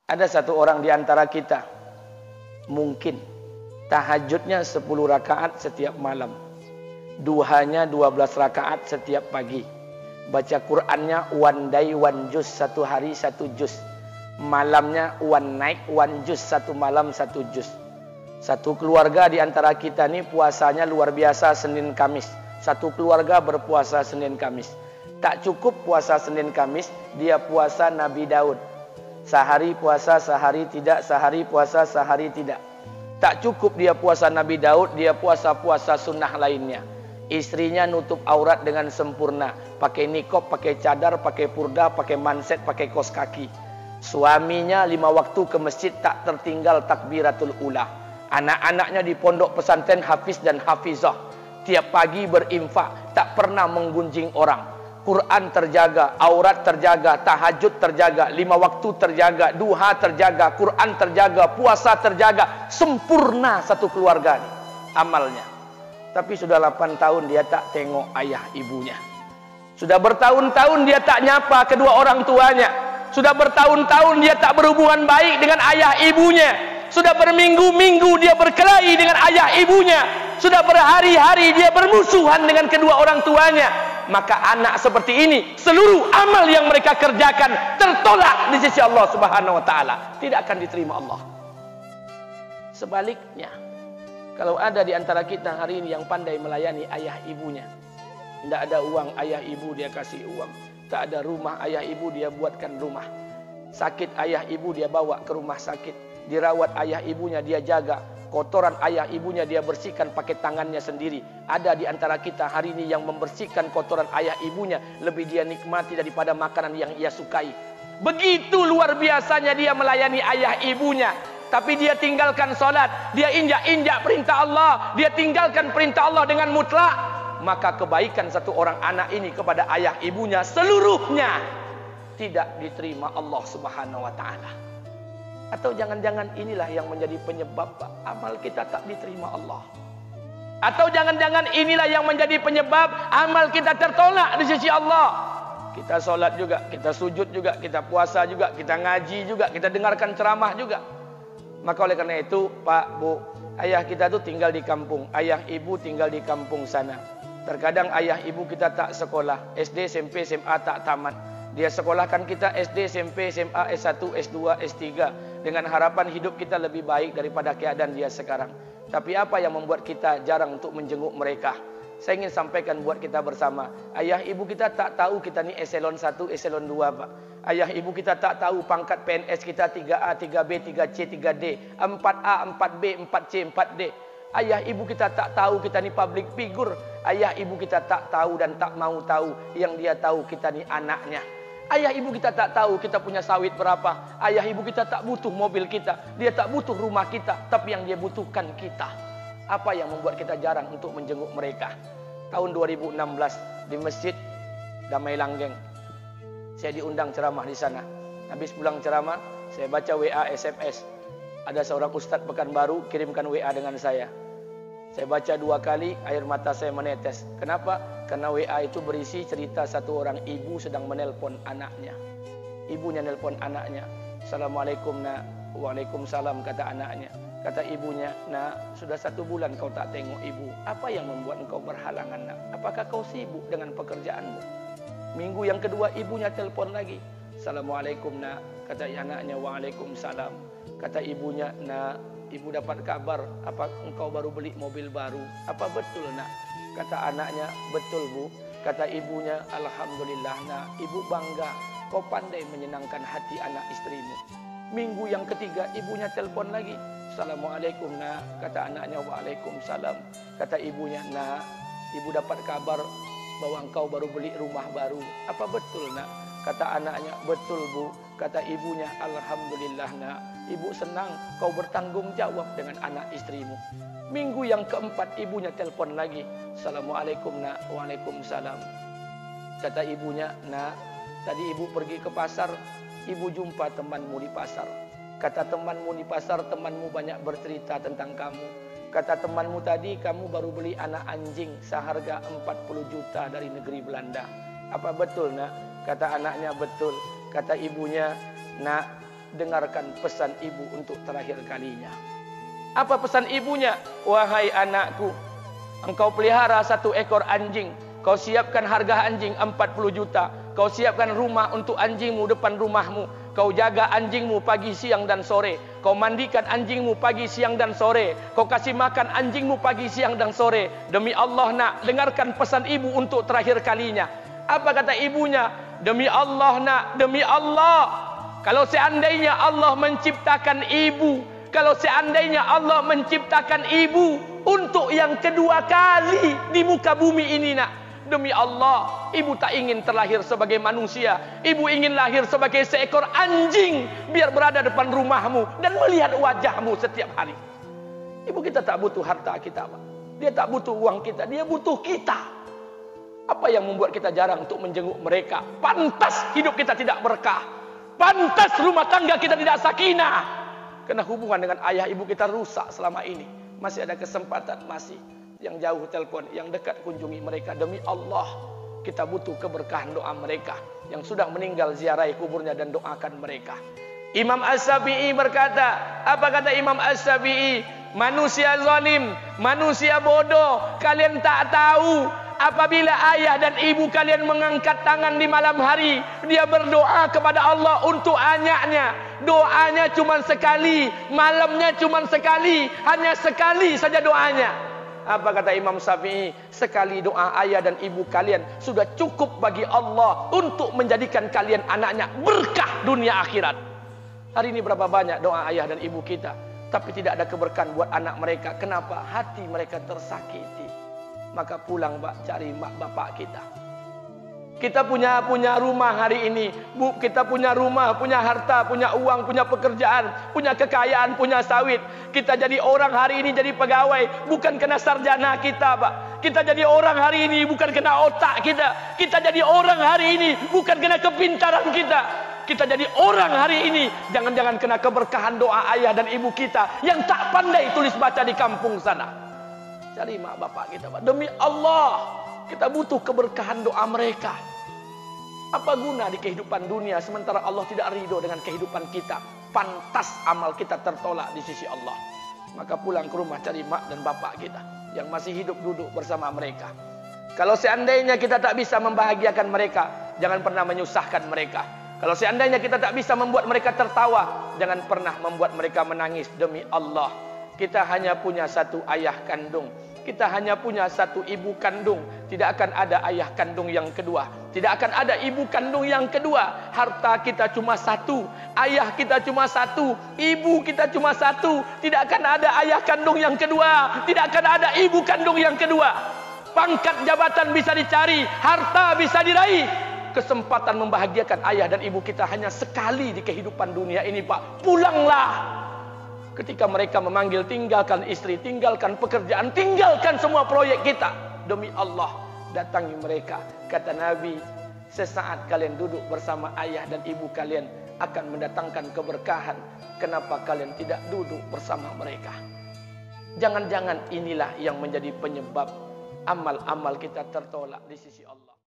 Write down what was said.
Ada satu orang di antara kita mungkin tahajudnya 10 rakaat setiap malam, duhanya 12 rakaat setiap pagi, baca Qur'annya one day one juz, satu hari satu juz, malamnya one night one juz, satu malam satu juz. Satu keluarga di antara kita ini puasanya luar biasa Senin Kamis. Satu keluarga berpuasa Senin Kamis. Tak cukup puasa Senin Kamis, dia puasa Nabi Daud. Sehari puasa, sehari tidak, sehari puasa, sehari tidak. Tak cukup dia puasa Nabi Daud, dia puasa-puasa sunnah lainnya. Istrinya nutup aurat dengan sempurna, pakai nikob, pakai cadar, pakai purda, pakai manset, pakai kos kaki. Suaminya 5 waktu ke masjid tak tertinggal takbiratul ula. Anak-anaknya di pondok pesantren hafiz dan hafizah. Tiap pagi berinfak, tak pernah menggunjing orang. Quran terjaga, aurat terjaga, tahajud terjaga, 5 waktu terjaga, duha terjaga, Quran terjaga, puasa terjaga. Sempurna satu keluarga ini amalnya. Tapi sudah 8 tahun dia tak tengok ayah ibunya. Sudah bertahun-tahun dia tak nyapa kedua orang tuanya. Sudah bertahun-tahun dia tak berhubungan baik dengan ayah ibunya. Sudah berminggu-minggu dia berkelahi dengan ayah ibunya. Sudah berhari-hari dia bermusuhan dengan kedua orang tuanya. Maka anak seperti ini, seluruh amal yang mereka kerjakan tertolak di sisi Allah Subhanahu wa taala, tidak akan diterima Allah. Sebaliknya, kalau ada di antara kita hari ini yang pandai melayani ayah ibunya, tidak ada uang ayah ibu dia kasih uang, tak ada rumah ayah ibu dia buatkan rumah, sakit ayah ibu dia bawa ke rumah sakit, dirawat ayah ibunya dia jaga, kotoran ayah ibunya dia bersihkan pakai tangannya sendiri. Ada di antara kita hari ini yang membersihkan kotoran ayah ibunya lebih dia nikmati daripada makanan yang ia sukai. Begitu luar biasanya dia melayani ayah ibunya. Tapi dia tinggalkan solat, dia injak-injak perintah Allah, dia tinggalkan perintah Allah dengan mutlak. Maka kebaikan satu orang anak ini kepada ayah ibunya seluruhnya tidak diterima Allah Subhanahu wa taala. Atau jangan-jangan inilah yang menjadi penyebab amal kita tak diterima Allah. Atau jangan-jangan inilah yang menjadi penyebab amal kita tertolak di sisi Allah. Kita solat juga, kita sujud juga, kita puasa juga, kita ngaji juga, kita dengarkan ceramah juga. Maka oleh karena itu Pak, Bu, ayah kita tuh tinggal di kampung, ayah ibu tinggal di kampung sana. Terkadang ayah ibu kita tak sekolah, SD, SMP, SMA tak tamat. Dia sekolahkan kita SD, SMP, SMA, S1, S2, S3 dengan harapan hidup kita lebih baik daripada keadaan dia sekarang. Tapi apa yang membuat kita jarang untuk menjenguk mereka? Saya ingin sampaikan buat kita bersama. Ayah ibu kita tak tahu kita ni eselon 1, eselon 2, Pak. Ayah ibu kita tak tahu pangkat PNS kita 3A, 3B, 3C, 3D, 4A, 4B, 4C, 4D. Ayah ibu kita tak tahu kita ni public figure. Ayah ibu kita tak tahu dan tak mau tahu. Yang dia tahu kita ni anaknya. Ayah ibu kita tak tahu kita punya sawit berapa. Ayah ibu kita tak butuh mobil kita. Dia tak butuh rumah kita. Tapi yang dia butuhkan kita. Apa yang membuat kita jarang untuk menjenguk mereka? Tahun 2016 di Masjid Damai Langgeng, saya diundang ceramah di sana. Habis pulang ceramah, saya baca WA SMS. Ada seorang ustadz Pekanbaru kirimkan WA dengan saya. Saya baca 2 kali, air mata saya menetes. Kenapa? Karena WA itu berisi cerita satu orang ibu sedang menelpon anaknya. Ibunya nelpon anaknya. Assalamualaikum nak. Waalaikumsalam kata anaknya. Kata ibunya, nak, sudah 1 bulan kau tak tengok ibu. Apa yang membuat engkau berhalangan nak? Apakah kau sibuk dengan pekerjaanmu? Minggu yang kedua ibunya telpon lagi. Assalamualaikum nak. Kata anaknya, waalaikumsalam. Kata ibunya, nak, ibu dapat kabar apa engkau baru beli mobil baru. Apa betul nak? Kata anaknya, betul bu. Kata ibunya, alhamdulillah nak, ibu bangga. Kau pandai menyenangkan hati anak istrimu. Minggu yang ketiga ibunya telpon lagi. Assalamualaikum nak. Kata anaknya, waalaikumsalam. Kata ibunya, nak, ibu dapat kabar bahwa engkau baru beli rumah baru. Apa betul nak? Kata anaknya, betul bu. Kata ibunya, alhamdulillah nak, ibu senang kau bertanggung jawab dengan anak istrimu. Minggu yang keempat ibunya telpon lagi. Assalamualaikum nak. Waalaikumsalam. Kata ibunya, nak, tadi ibu pergi ke pasar, ibu jumpa temanmu di pasar. Kata temanmu di pasar, temanmu banyak bercerita tentang kamu. Kata temanmu tadi, kamu baru beli anak anjing seharga 40 juta dari negeri Belanda. Apa betul nak? Kata anaknya, betul. Kata ibunya, nak, dengarkan pesan ibu untuk terakhir kalinya. Apa pesan ibunya? Wahai anakku, engkau pelihara 1 ekor anjing. Kau siapkan harga anjing 40 juta. Kau siapkan rumah untuk anjingmu depan rumahmu. Kau jaga anjingmu pagi, siang, dan sore. Kau mandikan anjingmu pagi, siang, dan sore. Kau kasih makan anjingmu pagi, siang, dan sore. Demi Allah nak, dengarkan pesan ibu untuk terakhir kalinya. Apa kata ibunya? Demi Allah nak, demi Allah. Kalau seandainya Allah menciptakan ibu, kalau seandainya Allah menciptakan ibu untuk yang kedua kali di muka bumi ini nak, demi Allah, ibu tak ingin terlahir sebagai manusia. Ibu ingin lahir sebagai seekor anjing, biar berada depan rumahmu dan melihat wajahmu setiap hari. Ibu kita tak butuh harta kita, Pak. Dia tak butuh uang kita, dia butuh kita. Apa yang membuat kita jarang untuk menjenguk mereka? Pantas hidup kita tidak berkah. Pantas rumah tangga kita tidak sakinah. Karena hubungan dengan ayah ibu kita rusak selama ini. Masih ada kesempatan, masih. Yang jauh telepon, yang dekat kunjungi mereka. Demi Allah, kita butuh keberkahan doa mereka. Yang sudah meninggal, ziarahi kuburnya dan doakan mereka. Imam As-Syafi'i berkata, apa kata Imam As-Syafi'i? Manusia zalim, manusia bodoh, kalian tak tahu apabila ayah dan ibu kalian mengangkat tangan di malam hari, dia berdoa kepada Allah untuk anaknya. Doanya cuma sekali, malamnya cuma sekali, hanya sekali saja doanya. Apa kata Imam Syafi'i? Sekali doa ayah dan ibu kalian sudah cukup bagi Allah untuk menjadikan kalian anaknya berkah dunia akhirat. Hari ini berapa banyak doa ayah dan ibu kita, tapi tidak ada keberkahan buat anak mereka. Kenapa? Hati mereka tersakiti. Maka pulang, Pak, cari mak bapak kita. Kita punya rumah hari ini, Bu, kita punya rumah, punya harta, punya uang, punya pekerjaan, punya kekayaan, punya sawit. Kita jadi orang hari ini jadi pegawai bukan kena sarjana kita, Pak. Kita jadi orang hari ini bukan kena otak kita. Kita jadi orang hari ini bukan kena kepintaran kita. Kita jadi orang hari ini jangan-jangan kena keberkahan doa ayah dan ibu kita yang tak pandai tulis baca di kampung sana. Cari mak bapak kita, Pak. Demi Allah, kita butuh keberkahan doa mereka. Apa guna di kehidupan dunia sementara Allah tidak ridho dengan kehidupan kita? Pantas amal kita tertolak di sisi Allah. Maka pulang ke rumah cari mak dan bapak kita yang masih hidup, duduk bersama mereka. Kalau seandainya kita tak bisa membahagiakan mereka, jangan pernah menyusahkan mereka. Kalau seandainya kita tak bisa membuat mereka tertawa, jangan pernah membuat mereka menangis. Demi Allah, kita hanya punya 1 ayah kandung. Kita hanya punya 1 ibu kandung. Tidak akan ada ayah kandung yang kedua. Tidak akan ada ibu kandung yang kedua. Harta kita cuma 1. Ayah kita cuma 1. Ibu kita cuma 1. Tidak akan ada ayah kandung yang kedua. Tidak akan ada ibu kandung yang kedua. Pangkat jabatan bisa dicari. Harta bisa diraih. Kesempatan membahagiakan ayah dan ibu kita hanya sekali di kehidupan dunia ini, Pak. Pulanglah. Ketika mereka memanggil, tinggalkan istri, tinggalkan pekerjaan, tinggalkan semua proyek kita. Demi Allah, datangi mereka. Kata Nabi, sesaat kalian duduk bersama ayah dan ibu kalian akan mendatangkan keberkahan. Kenapa kalian tidak duduk bersama mereka? Jangan-jangan inilah yang menjadi penyebab amal-amal kita tertolak di sisi Allah.